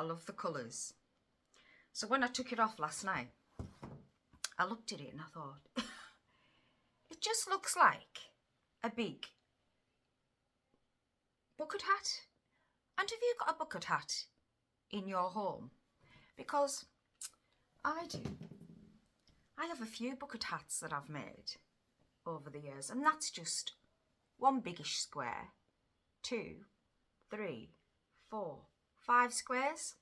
I love the colours. So when I took it off last night, I looked at it and I thought, it just looks like a big bucket hat. And have you got a bucket hat in your home? Because I do. I have a few bucket hats that I've made over the years, and that's just one biggish square, 2, 3, 4, 5 squares,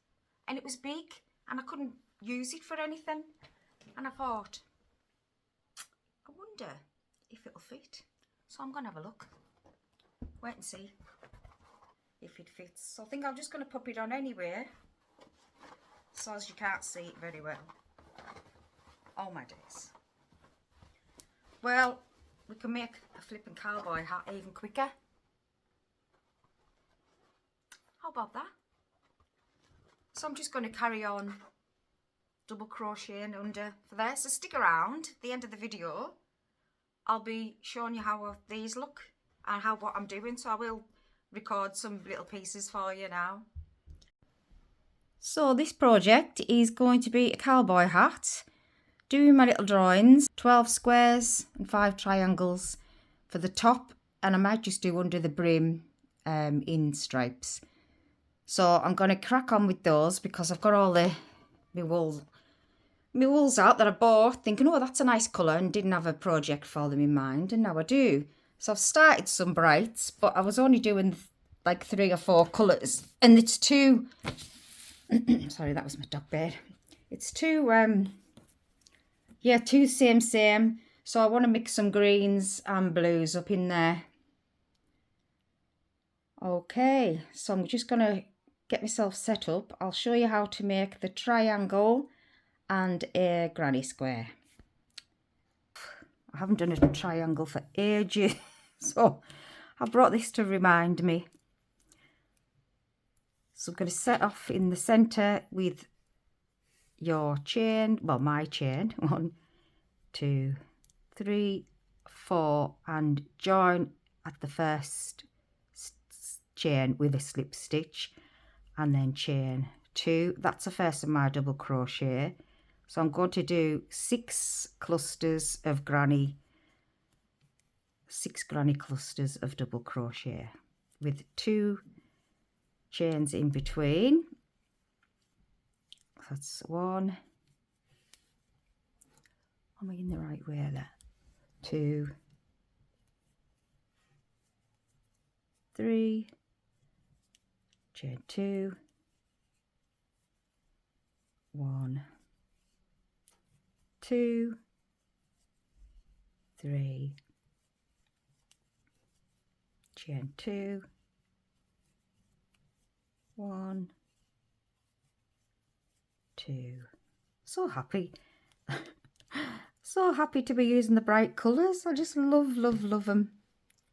and it was big and I couldn't use it for anything, and I thought, I wonder if it'll fit. So I'm gonna have a look, wait and see if it fits. So I think I'm just gonna pop it on anyway, so as you can't see it very well. Oh my days. Well, we can make a flipping cowboy hat even quicker. How about that? So I'm just going to carry on double crocheting under for there. So stick around. At the end of the video, I'll be showing you how these look and what I'm doing. So I will record some little pieces for you now. So this project is going to be a cowboy hat. Doing my little drawings, 12 squares and 5 triangles for the top, and I might just do under the brim in stripes. So I'm going to crack on with those because I've got all my wools out that I bought, thinking, oh, that's a nice colour, and didn't have a project for them in mind, and now I do. So I've started some brights, but I was only doing like 3 or 4 colours, and it's two. Sorry, that was my dog bed. It's two. Yeah, two same. So I want to mix some greens and blues up in there. Okay, so I'm just going to get myself set up. I'll show you how to make the triangle and a granny square. I haven't done a triangle for ages, so I brought this to remind me. So I'm going to set off in the centre with your chain, well, my chain, 1, 2, 3, 4, and join at the first chain with a slip stitch, and then chain 2. That's the first of my double crochet. So I'm going to do 6 clusters of granny, 6 granny clusters of double crochet with 2 chains in between. That's 1. Am I in the right way there? 2, 3, chain 2, 1, 2, 3, chain 2, 1, 2. So happy. So happy to be using the bright colours. I just love them.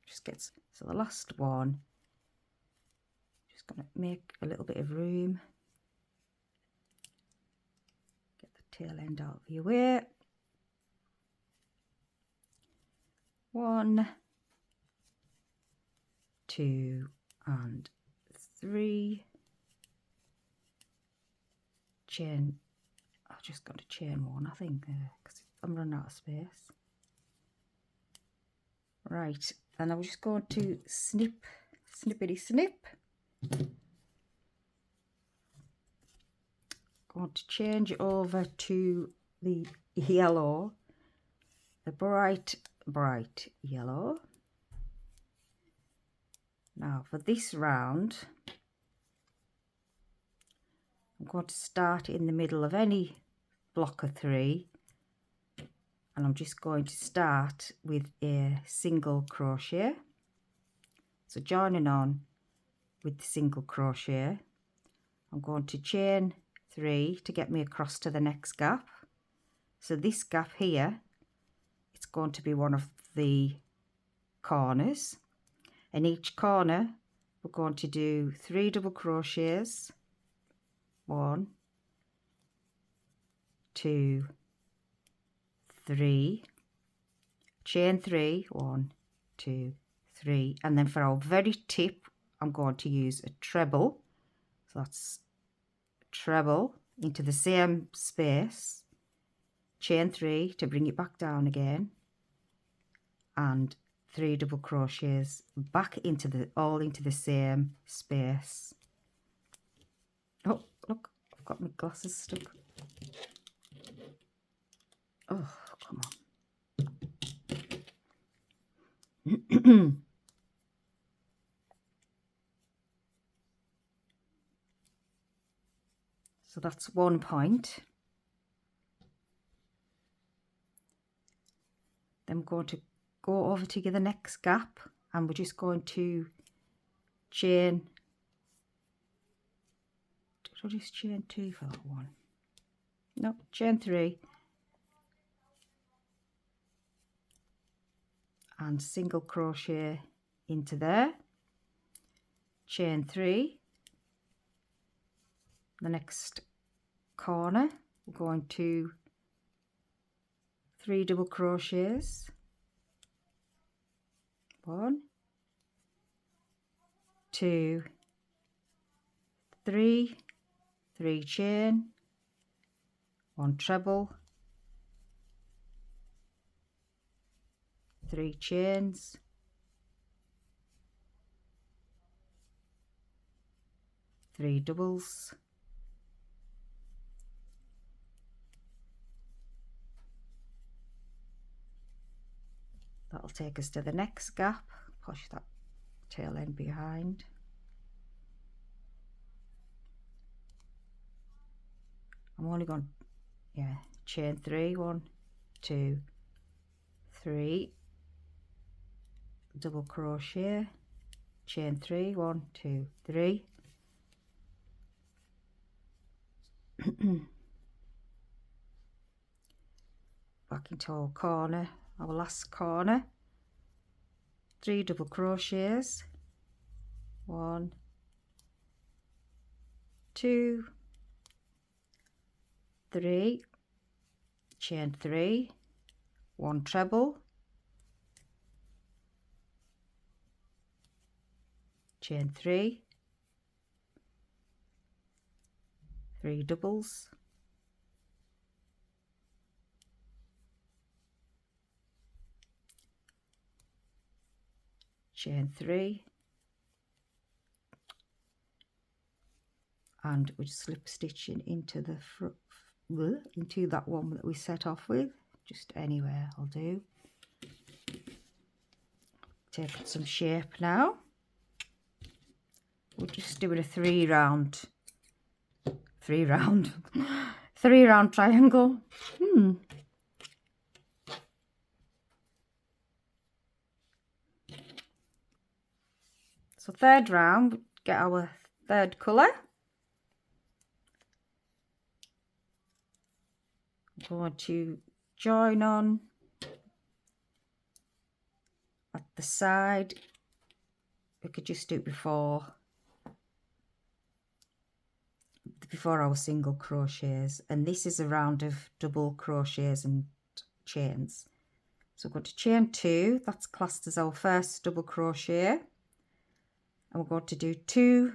Just gets, so the last one, just going to make a little bit of room. Get the tail end out of your way. 1, 2, and 3. Chain. I've just got to chain 1, I think, because I'm running out of space. Right, and I'm just going to snippity snip. Going to change it over to the yellow, the bright yellow. Now for this round, I'm going to start in the middle of any block of 3, and I'm just going to start with a single crochet. So joining on with the single crochet, I'm going to chain 3 to get me across to the next gap. So this gap here, it's going to be one of the corners, and each corner we're going to do 3 double crochets. 1, 2, 3, chain 3, 1, 2, 3, and then for our very tip I'm going to use a treble. So that's treble into the same space, chain 3 to bring it back down again, and 3 double crochets back into the same space. Oh, look, I've got my glasses stuck. Oh, come on. So that's 1 point. Then we're going to go over to the next gap, and we're just going to chain. Did I just chain 2 for that one? No, chain 3 and single crochet into there, chain 3. The next corner we're going to 3 double crochets, 1, 2, 3, 3 chain, 1 treble, 3 chains, 3 doubles, that'll take us to the next gap. Push that tail end behind. I'm only going, chain 3, 1, 2, 3, double crochet, chain 3, 1, 2, 3. Back into our corner, our last corner, 3 double crochets, 1, 2, 3, chain 3, 1 treble, chain 3, 3 doubles, chain 3, and we're slip stitching into the into that one that we set off with. Just anywhere I'll do. Take some shape now. We're just doing a 3 round triangle. So third round, get our third colour. We're going to join on at the side. We could just do it before our single crochets, and this is a round of double crochets and chains. So we're going to chain 2, that's classed as our first double crochet, and we're going to do 2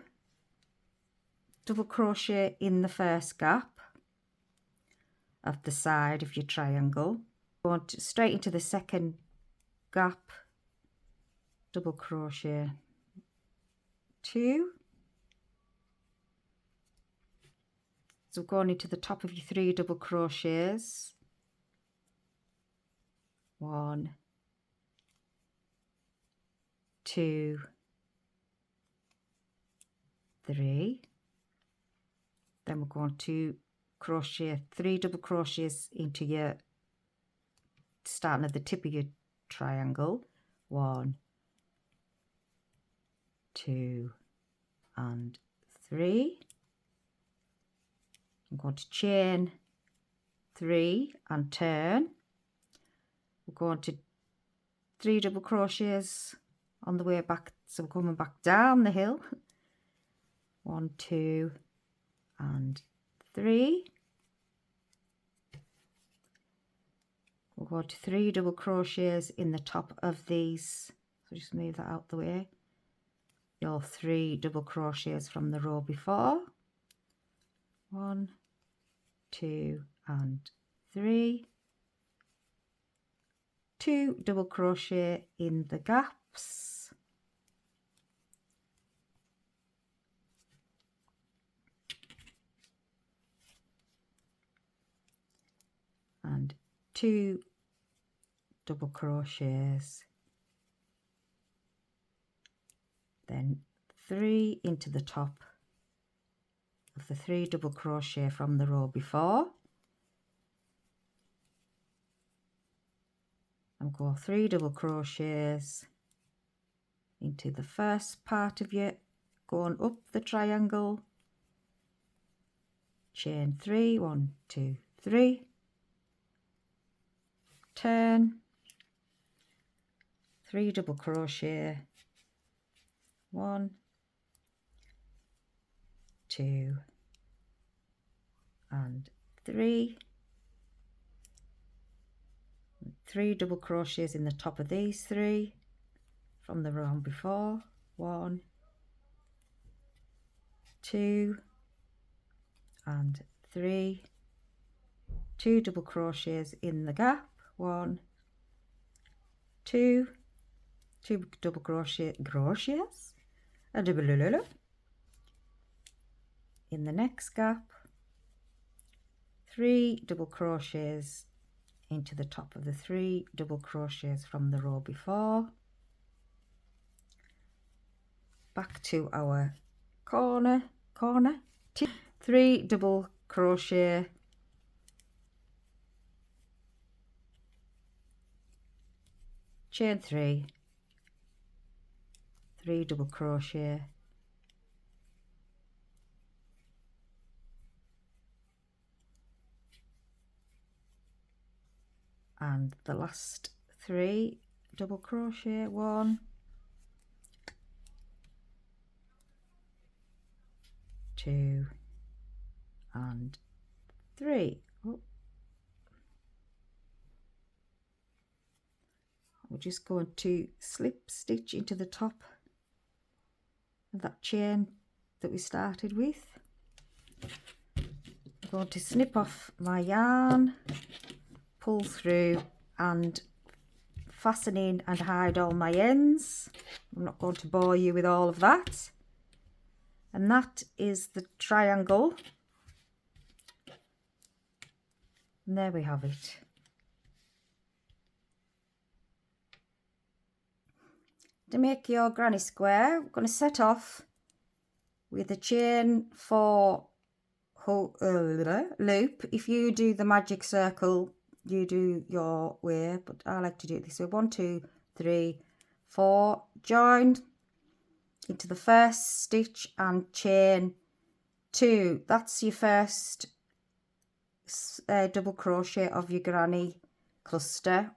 double crochet in the first gap of the side of your triangle. Going straight into the second gap, double crochet 2. So going into the top of your 3 double crochets, 1, 2, 3. Then we're going to crochet 3 double crochets into your, starting at the tip of your triangle, 1, 2, and 3. I'm going to chain 3 and turn. We're going to 3 double crochets on the way back, so we're coming back down the hill. 1, 2, and 3. We'll go to 3 double crochets in the top of these, so just move that out the way, your 3 double crochets from the row before, 1, 2 and 3, 2 double crochet in the gaps, and 2 double crochets, then 3 into the top of the 3 double crochet from the row before, and go 3 double crochets into the first part of your going up the triangle, chain 3, 1, 2, 3, turn, 3 double crochet, 1, 2 and 3, 3 double crochets in the top of these 3 from the round before, 1, 2 and 3, 2 double crochets in the gap, 1, 2, 2 double crochets, a double in the next gap, 3 double crochets into the top of the 3 double crochets from the row before, back to our corner, 3 double crochet, chain 3, 3 double crochet, and the last 3 double crochet, 1, 2 and 3. We're just going to slip stitch into the top of that chain that we started with. I'm going to snip off my yarn, pull through and fasten in and hide all my ends. I'm not going to bore you with all of that. And that is the triangle. And there we have it. To make your granny square, we're going to set off with a chain 4 loop. If you do the magic circle, you do your way, but I like to do it this way. 1, 2, 3, 4, join into the first stitch and chain 2. That's your first double crochet of your granny cluster.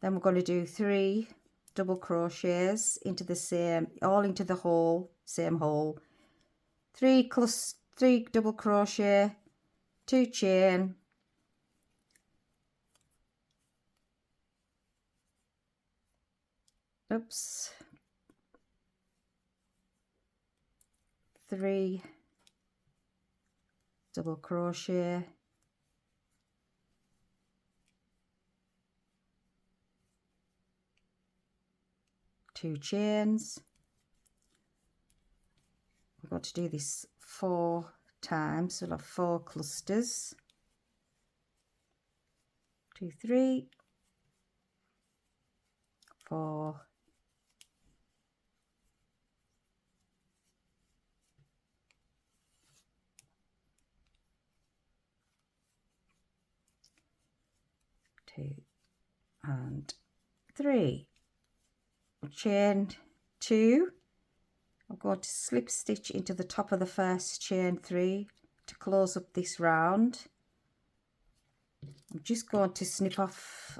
Then we're going to do 3 double crochets into the same, all into the hole, same hole, 3 double crochet, 2 chain, oops, 3 double crochet, 2 chains. We've got to do this 4 times, so we'll have 4 clusters, 2, 3, 4, 2 and 3. Chain 2. I'm going to slip stitch into the top of the first chain 3 to close up this round. I'm just going to snip off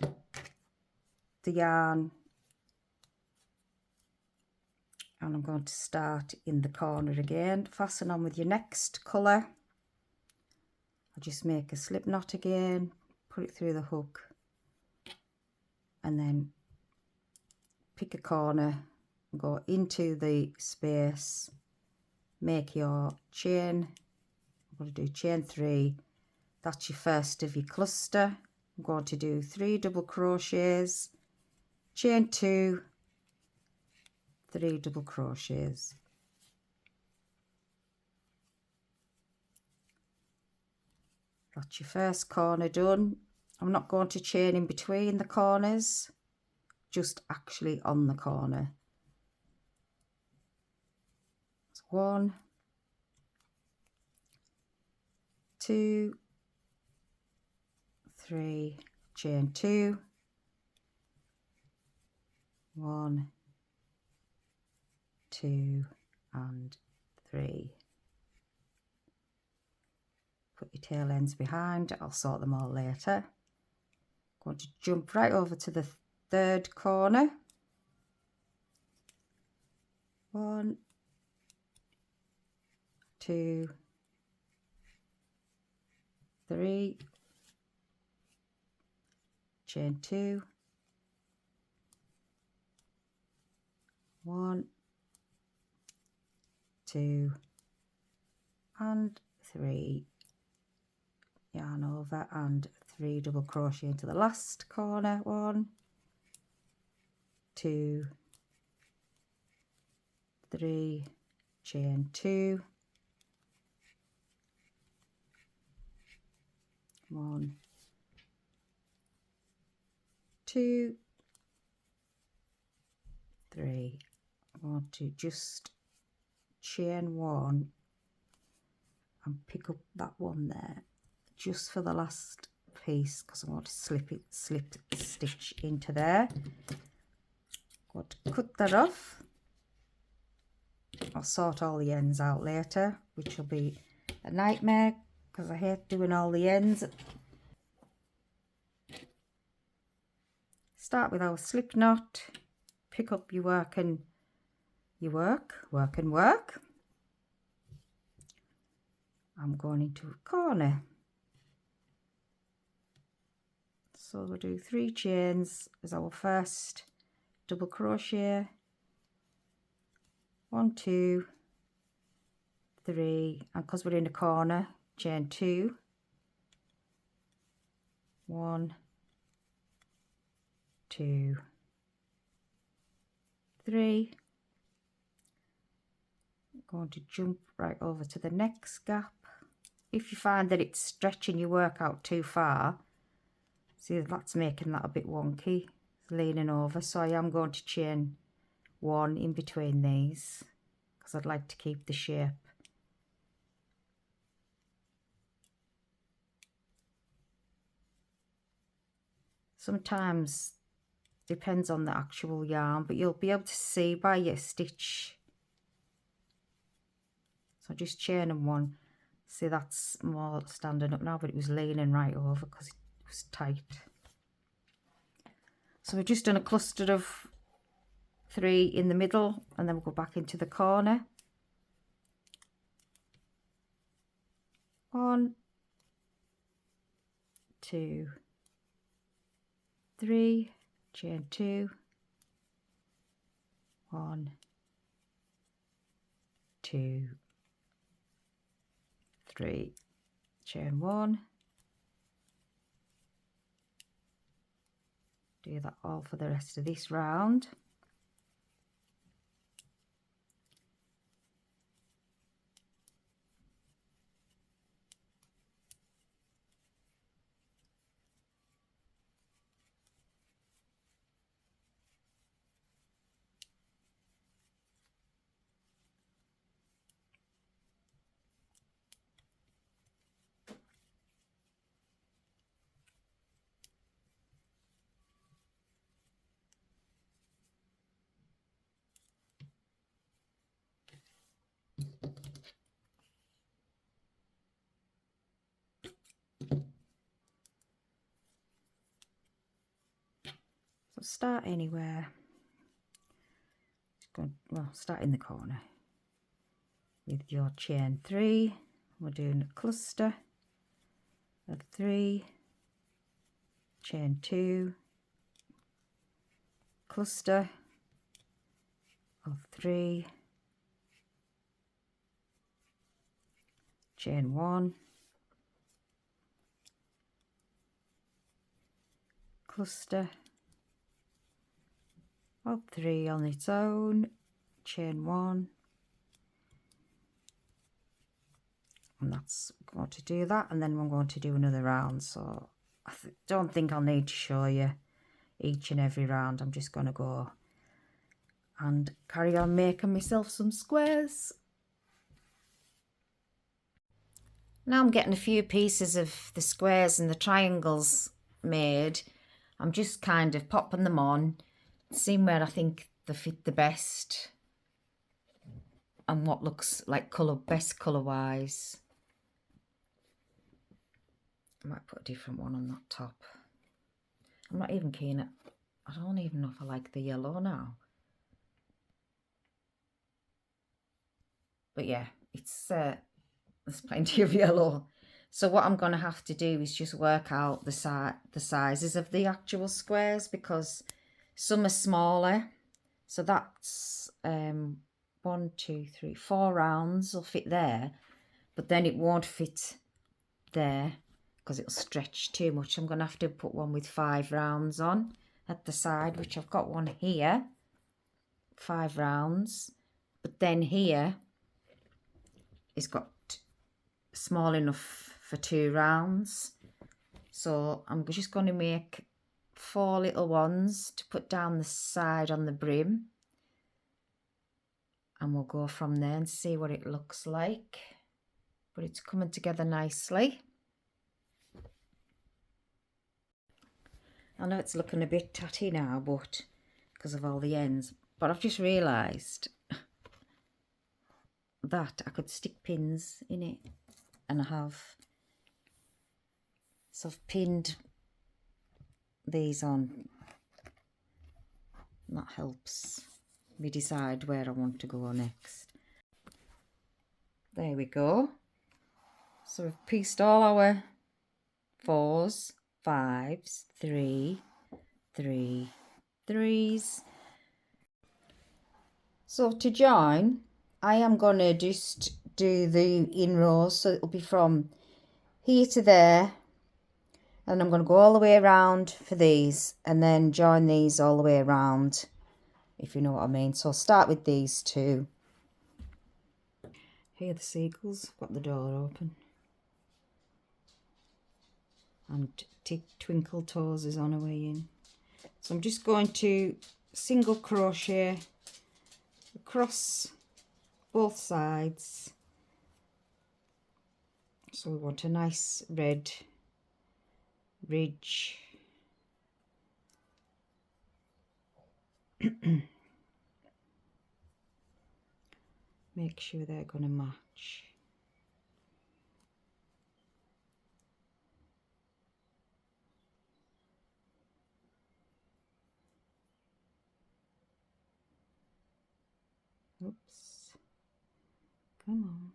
the yarn and I'm going to start in the corner again. Fasten on with your next colour. I'll just make a slip knot again, put it through the hook and then pick a corner, go into the space, make your chain, I'm going to do chain 3. That's your first of your cluster. I'm going to do 3 double crochets, chain 2, 3 double crochets. That's your first corner done. I'm not going to chain in between the corners, just actually on the corner. So 1, 2, 3, chain 2, 1, 2 and 3. Put your tail ends behind, I'll sort them all later. I'm going to jump right over to the third corner. 1, 2, 3, chain 2, 1, 2 and 3, yarn over and 3 double crochet into the last corner. 1, 2, 3, chain 2, 1, 2, 3. I want to just chain 1 and pick up that one there just for the last piece, because I want to slip stitch into there. Got to cut that off. I'll sort all the ends out later, which will be a nightmare because I hate doing all the ends. Start with our slip knot, pick up your work and work. I'm going into a corner. So we'll do 3 chains as our first double crochet. 1, 2, 3, and because we're in a corner, chain 2, 1, 2, 3. I'm going to jump right over to the next gap. If you find that it's stretching your work out too far, see, that's making that a bit wonky, it's leaning over, so I am going to chain 1 in between these because I'd like to keep the shape. Sometimes depends on the actual yarn, but you'll be able to see by your stitch. So just chaining 1. See, that's more standing up now, but it was leaning right over because it was tight. So we've just done a cluster of 3 in the middle, and then we'll go back into the corner. 1, 2, 3, chain 2, 1, 2, 3, chain 1. Do that all for the rest of this round. So start anywhere. Well, start in the corner with your chain 3. We're doing a cluster of 3, chain 2, cluster of 3, chain 1, cluster of 3 on its own, chain 1, and that's going to do that, and then I'm going to do another round. So I don't think I'll need to show you each and every round. I'm just going to go and carry on making myself some squares. Now I'm getting a few pieces of the squares and the triangles made. I'm just kind of popping them on, seeing where I think they fit the best and what looks like best colour wise. I might put a different one on that top. I'm not even keen at, I don't even know if I like the yellow now. But yeah, it's there's plenty of yellow. So what I'm going to have to do is just work out the sizes of the actual squares, because some are smaller. So that's 1, 2, 3, 4 rounds will fit there, but then it won't fit there because it'll stretch too much. I'm going to have to put one with 5 rounds on at the side, which I've got one here, 5 rounds, but then here it's got small enough for 2 rounds. So I'm just going to make 4 little ones to put down the side on the brim, and we'll go from there and see what it looks like. But it's coming together nicely. I know it's looking a bit tatty now, but because of all the ends, but I've just realised that I could stick pins in it, and I have. So I've pinned these on. That helps me decide where I want to go next. There we go. So we've pieced all our 4s, 5s, 3, 3, 3s. So to join, I am going to just do the in rows, so it'll be from here to there, and I'm going to go all the way around for these and then join these all the way around, if you know what I mean. So I'll start with these 2. Here are the seagulls, got the door open, and Twinkle Toes is on her way in. So I'm just going to single crochet across both sides. So we want a nice red ridge. Make sure they're going to match. Oops. Come on.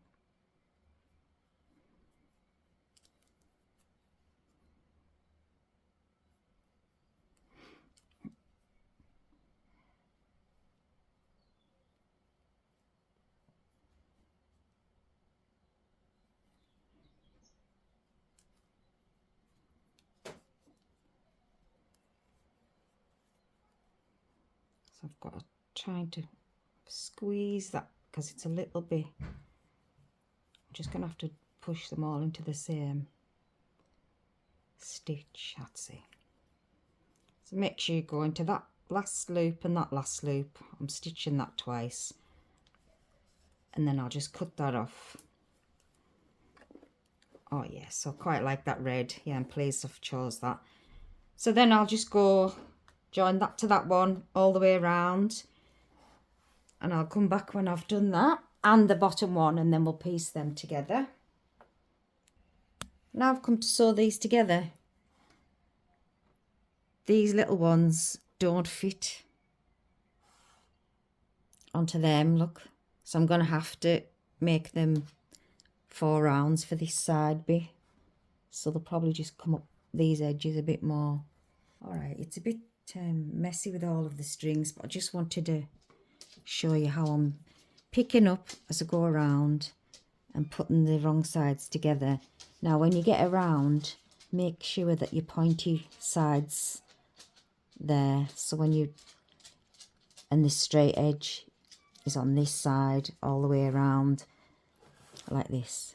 So I've got to try to squeeze that because it's a little bit. I'm just going to have to push them all into the same stitch. That's it. So make sure you go into that last loop and that last loop. I'm stitching that twice, and then I'll just cut that off. Oh yes, I quite like that red. Yeah, I'm pleased I've chose that. So then I'll just go join that to that one all the way around, and I'll come back when I've done that and the bottom one, and then we'll piece them together. Now I've come to sew these together. These little ones don't fit onto them, look. So I'm going to have to make them 4 rounds for this side bit. So they'll probably just come up these edges a bit more. Alright, it's a bit messy with all of the strings, but I just wanted to show you how I'm picking up as I go around and putting the wrong sides together. Now when you get around, make sure that your pointy sides there, so when you, and the straight edge is on this side all the way around like this.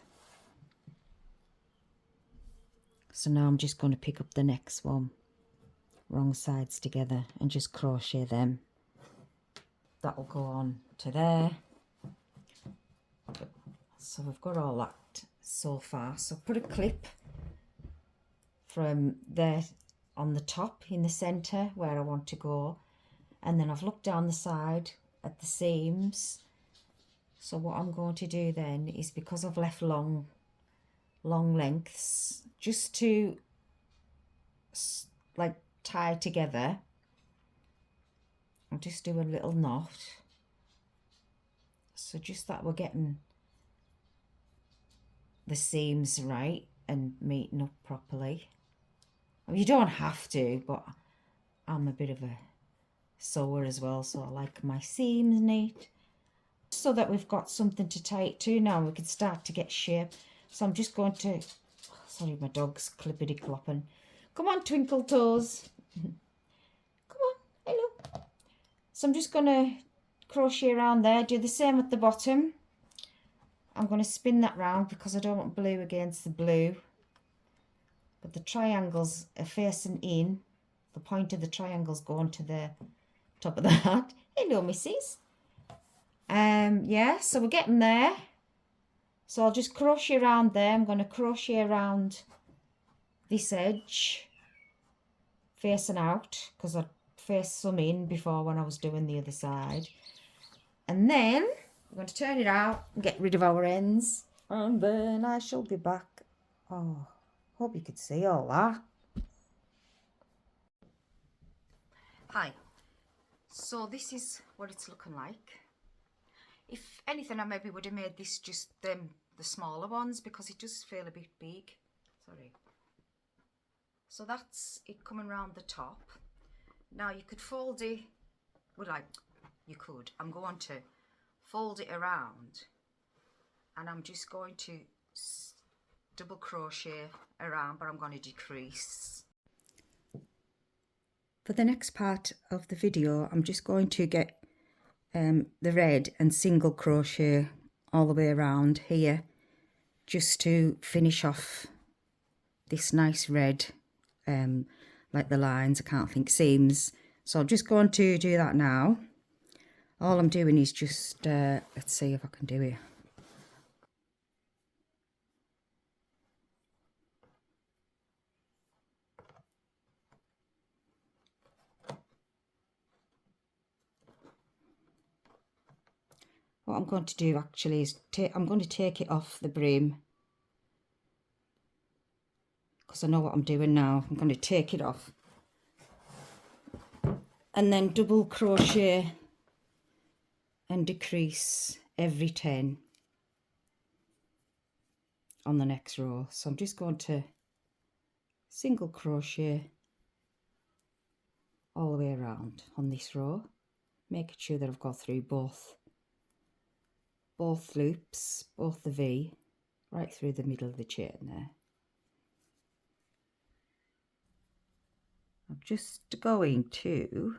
So now I'm just going to pick up the next one, wrong sides together, and just crochet them. That will go on to there. So we've got all that so far. So put a clip from there on the top in the center where I want to go, and then I've looked down the side at the seams. So what I'm going to do then is, because I've left long lengths, just to like tie together, I'll just do a little knot, so just that we're getting the seams right and meeting up properly. I mean, you don't have to, but I'm a bit of a sewer as well, so I like my seams neat, so that we've got something to tie it to now. We can start to get shape. So I'm just going to, sorry, my dog's clippity clopping. Come on, twinkle toes. Come on, hello. So I'm just going to crochet around there, do the same at the bottom. I'm going to spin that round because I don't want blue against the blue, but the triangles are facing in. The point of the triangle's going to the top of the hat. Hello, missus. Yeah, so we're getting there. So I'll just crochet around there. I'm going to crochet around this edge facing out, because I faced some in before when I was doing the other side. And then I'm going to turn it out and get rid of our ends, and then I shall be back. Oh, hope you could see all that. Hi. So this is what it's looking like. If anything, I maybe would have made this just the smaller ones, because it does feel a bit big. Sorry. So that's it coming round the top. Now you could fold it, I'm going to fold it around, and I'm just going to double crochet around, but I'm going to decrease. For the next part of the video, I'm just going to get the red and single crochet all the way around here, just to finish off this nice red, like the lines, I can't think, seams. So I'm just going to do that now. All I'm doing is just, let's see if I can do it. What I'm going to do actually is I'm going to take it off the brim, because I know what I'm doing now. I'm going to take it off and then double crochet and decrease every 10 on the next row. So I'm just going to single crochet all the way around on this row, making sure that I've got through both loops, both the V, right through the middle of the chain there. I'm just going to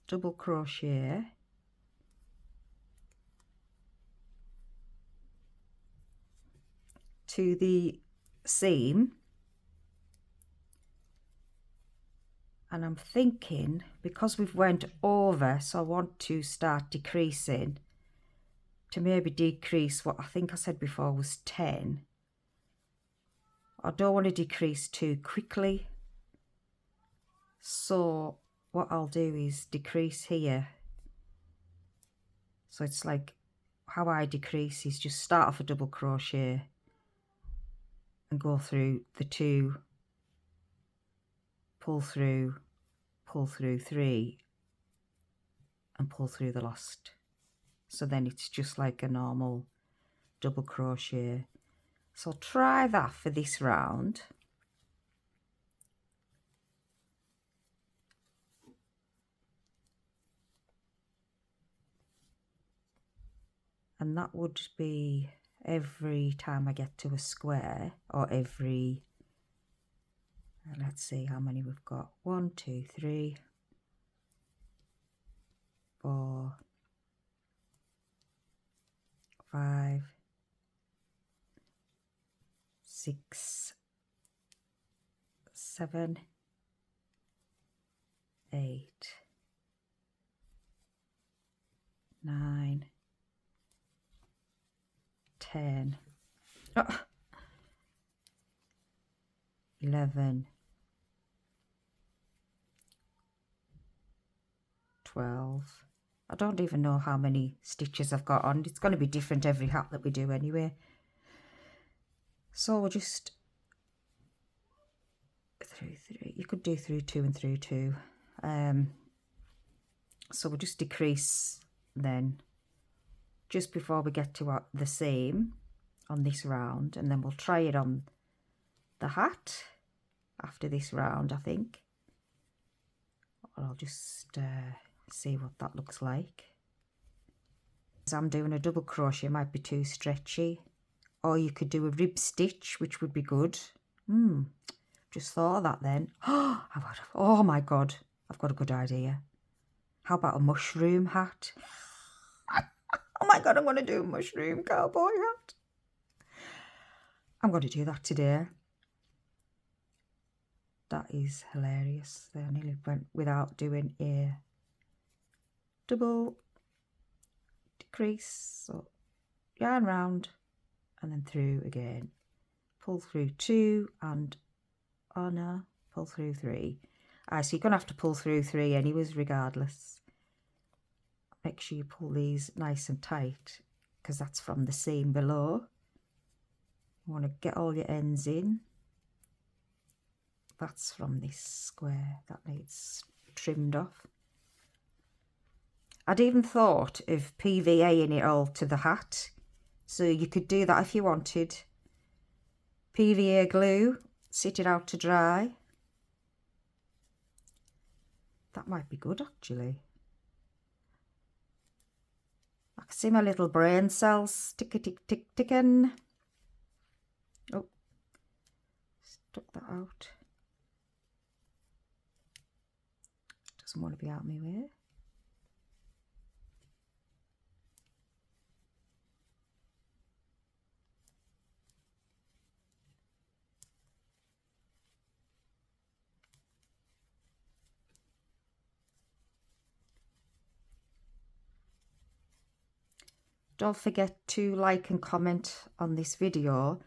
double crochet to the seam, and I'm thinking, because we've went over, so I want to start decreasing, to maybe decrease what I think I said before was 10. I don't want to decrease too quickly, so what I'll do is decrease here. So it's like, how I decrease is just start off a double crochet and go through the 2, pull through 3 and pull through the last. So then it's just like a normal double crochet. So try that for this round. And that would be every time I get to a square, or every, let's see how many we've got. 1, 2, 3, 4, 5, 6, 7, 8, 9, 10, 11, 12. I don't even know how many stitches I've got on. It's going to be different every hat that we do anyway. So we'll just through 3. You could do through 2 and through 2. So we'll just decrease then just before we get to the seam on this round, and then we'll try it on the hat after this round, I think. I'll just see what that looks like. As I'm doing a double crochet, it might be too stretchy, or you could do a rib stitch, which would be good. Just thought of that then. Oh my god, I've got a good idea. How about a mushroom hat? Oh my god, I'm going to do a mushroom cowboy hat. I'm going to do that today. That is hilarious. I nearly went without doing a double decrease. So yarn round and then through again. Pull through 2 and, oh no, pull through 3. So you're going to have to pull through 3 anyways, regardless. Make sure you pull these nice and tight, because that's from the seam below. You want to get all your ends in. That's from this square that needs trimmed off. I'd even thought of PVA-ing it all to the hat, so you could do that if you wanted. PVA glue, sit it out to dry. That might be good actually. I can see my little brain cells ticking. Oh, stuck that out. Doesn't want to be out of my way. Don't forget to like and comment on this video,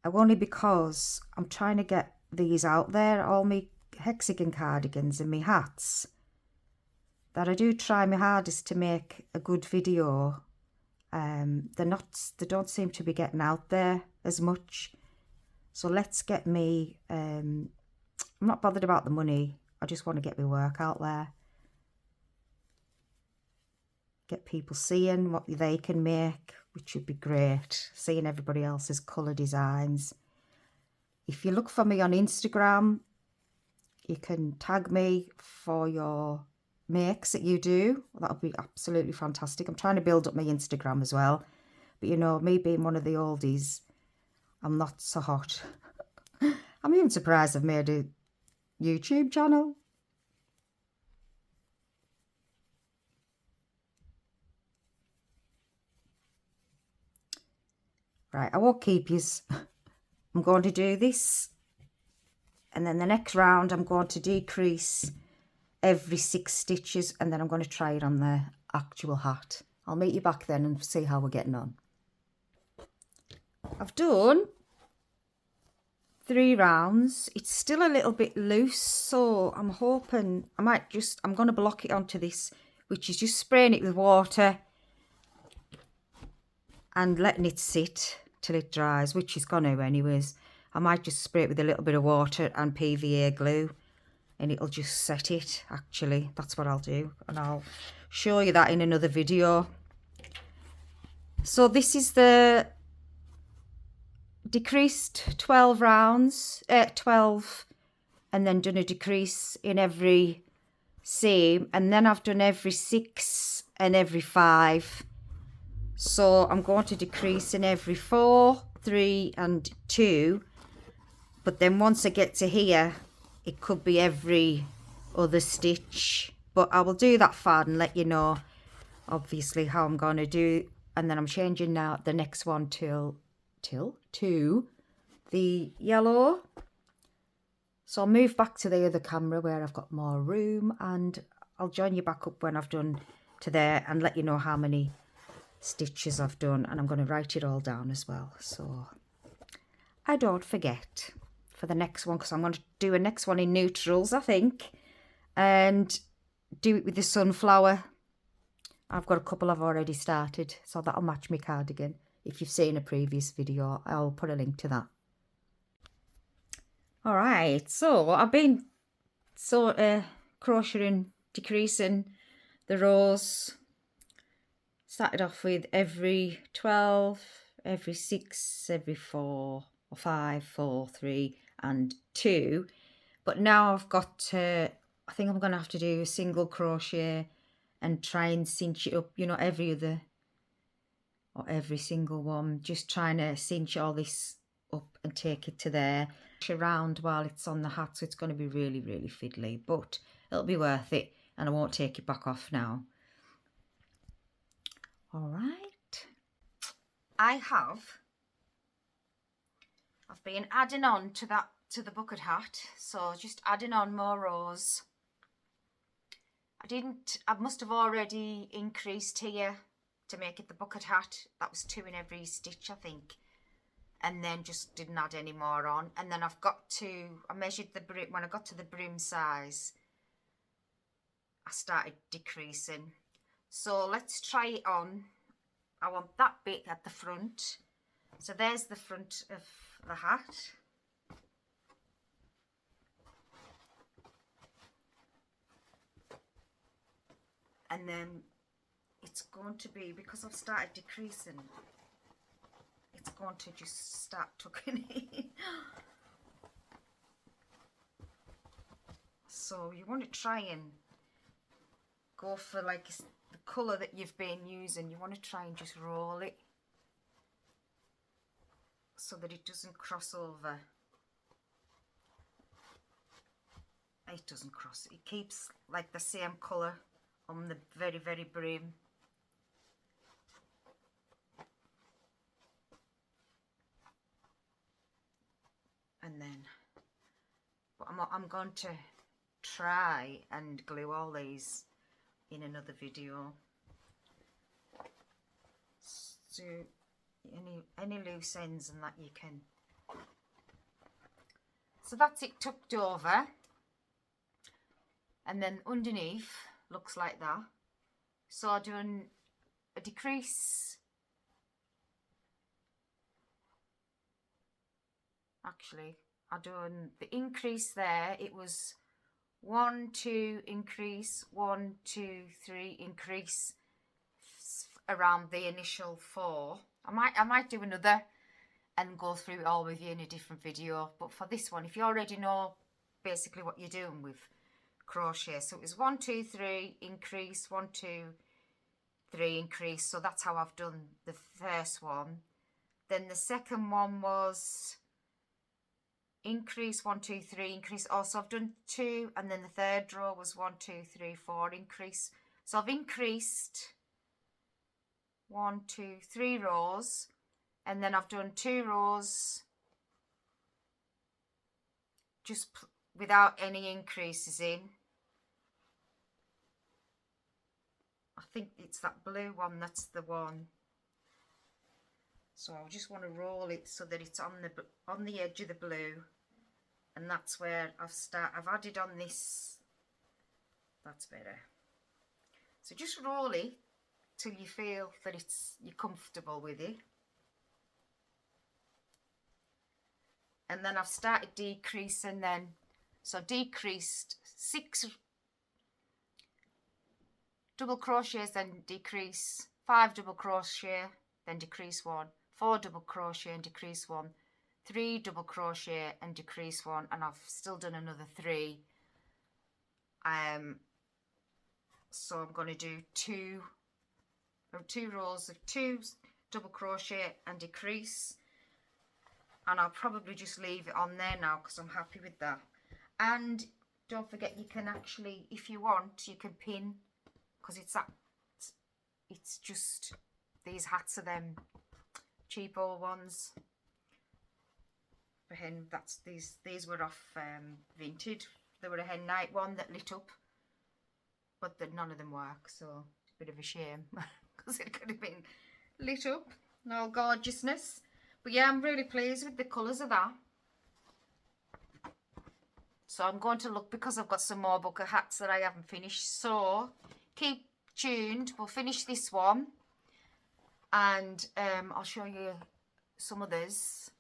only because I'm trying to get these out there, all my hexagon cardigans and my hats, that I do try my hardest to make a good video. They don't seem to be getting out there as much, so let's get me, I'm not bothered about the money, I just want to get my work out there. Get people seeing what they can make, which would be great, seeing everybody else's colour designs. If you look for me on Instagram, you can tag me for your makes that you do. That would be absolutely fantastic. I'm trying to build up my Instagram as well, but you know, me being one of the oldies, I'm not so hot. I'm even surprised I've made a YouTube channel. Right, I won't keep you. I'm going to do this, and then the next round I'm going to decrease every 6 stitches, and then I'm going to try it on the actual hat. I'll meet you back then and see how we're getting on. I've done 3 rounds. It's still a little bit loose, so I'm hoping I'm going to block it onto this, which is just spraying it with water and letting it sit till it dries, which is gonna anyways. I might just spray it with a little bit of water and PVA glue, and it'll just set it. Actually, that's what I'll do, and I'll show you that in another video. So this is the decreased 12 rounds, 12, and then done a decrease in every seam, and then I've done every 6 and every 5 So I'm going to decrease in every 4, 3 and 2, but then once I get to here it could be every other stitch, but I will do that far and let you know obviously how I'm going to do. And then I'm changing now the next one to the yellow. So I'll move back to the other camera where I've got more room, and I'll join you back up when I've done to there and let you know how many stitches I've done, and I'm going to write it all down as well so I don't forget for the next one, because I'm going to do a next one in neutrals I think, and do it with the sunflower. I've got a couple I've already started, so that'll match my cardigan. If you've seen a previous video, I'll put a link to that. Alright, so I've been crocheting, decreasing the rows. Started off with every 12, every 6, every 4 or 5, 4, 3 and 2. But now I've got to, I think I'm going to have to do a single crochet and try and cinch it up, you know, every other or every single one. Just trying to cinch all this up and take it to there. Around while it's on the hat, so it's going to be really, really fiddly, but it'll be worth it and I won't take it back off now. All right. I've been adding on to the bucket hat, so just adding on more rows. I must have already increased here to make it the bucket hat. That was 2 in every stitch I think, and then just didn't add any more on. And then I measured the brim. When I got to the brim size I started decreasing. So let's try it on. I want that bit at the front. So there's the front of the hat. And then it's going to be, because I've started decreasing, it's going to just start tucking in. So you want to try and go for like the colour that you've been using. You want to try and just roll it so that it doesn't cross over. It doesn't cross, it keeps like the same colour on the very, very brim. And then, but I'm going to try and glue all these in another video. So any loose ends and that you can. So that's it tucked over, and then underneath looks like that. So I've done a decrease. Actually, I've done the increase there. It was 1, 2 increase, 1, 2, 3 increase around the initial 4. I might do another and go through it all with you in a different video, but for this one, if you already know basically what you're doing with crochet, so it was 1, 2, 3 increase, 1, 2, 3 increase. So that's how I've done the first one. Then the second one was increase, 1, 2, 3 increase. Also I've done 2, and then the third row was 1, 2, 3, 4 increase. So I've increased 1, 2, 3 rows, and then I've done 2 rows just without any increases in. I think it's that blue one, that's the one. So I just want to roll it so that it's on the edge of the blue, and that's where I've added on this. That's better. So just roll it till you feel that you're comfortable with it. And then I've started decreasing then. So decreased 6 double crochets, then decrease 5 double crochet, then decrease 1, 4 double crochet and decrease 1, 3 double crochet and decrease 1, and I've still done another 3. So I'm going to do 2 2 rows of 2 double crochet and decrease, and I'll probably just leave it on there now because I'm happy with that. And don't forget, you can actually, if you want, you can pin, because it's just, these hats are them cheap old ones for hen. That's these were off Vinted. They were a hen night one that lit up, but none of them work, so it's a bit of a shame because it could have been lit up and all gorgeousness. But yeah, I'm really pleased with the colours of that. So I'm going to look, because I've got some more bucket hats that I haven't finished. So keep tuned. We'll finish this one, and I'll show you some others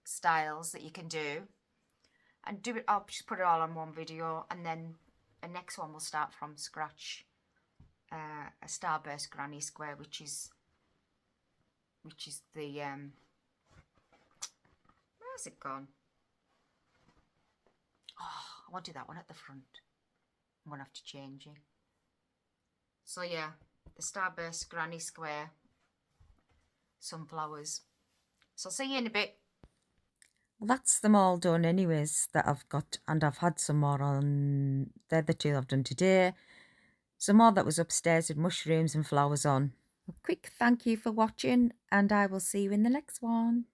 styles that you can do, and do it. I'll just put it all on one video, and then the next one will start from scratch. A starburst granny square, which is the where's it gone? Oh, I want to do that one at the front. I'm gonna have to change it. So yeah, the starburst granny square sunflowers. So I'll see you in a bit. Well, that's them all done anyways that I've got, and I've had some more on. They're the 2 I've done today. Some more that was upstairs with mushrooms and flowers on. A quick thank you for watching, and I will see you in the next one.